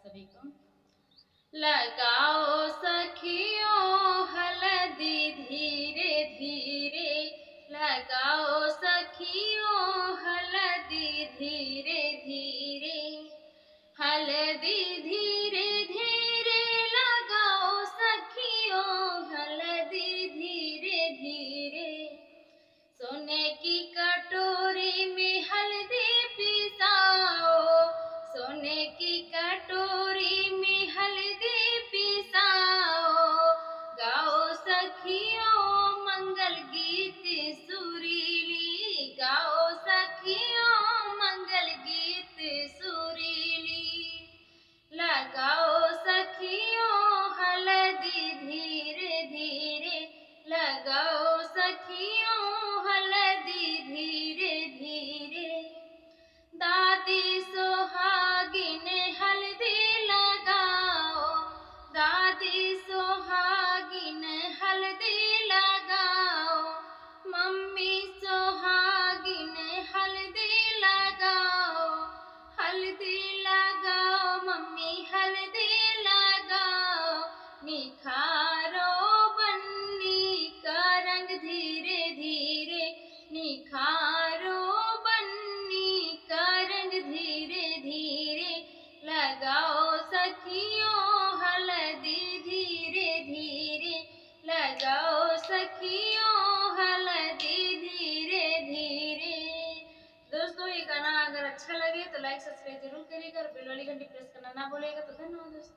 सभी को। लगाओ सखियों हल्दी धीरे धीरे, लगाओ सखियों हल्दी धीरे धीरे, हल्दी धीरे धीरे लगाओ सखियों हल्दी धीरे धीरे। सोने की कटोरी में हल्दी पिसाओ, सोने की कटोरी में हल्दी पिसाओ, गाओ सखियों मंगल गीत सुरीली, गाओ सखियों मंगल गीत सुरीली। लगाओ सखियों हल्दी धीरे धीरे, लगाओ सखियों हल्दी धीरे धीरे। दादी सोहागिन हल्दी लगाओ, दादी सोहागिन हल्दी लगाओ, मम्मी सोहागिन हल्दी लगाओ, हल्दी लगाओ मम्मी हल्दी लगाओ। निखारो बन्नी का रंग धीरे धीरे, निखारो बन्नी का रंग धीरे धीरे। लगाओ सखियों हल्दी धीरे धीरे, लगाओ सखियों हल्दी धीरे धीरे। दोस्तों ये गाना अगर अच्छा लगे तो लाइक सब्सक्राइब जरूर करिएगा और बेल वाली घंटी प्रेस करना ना भूलिएगा। तो धन्यवाद दोस्तों।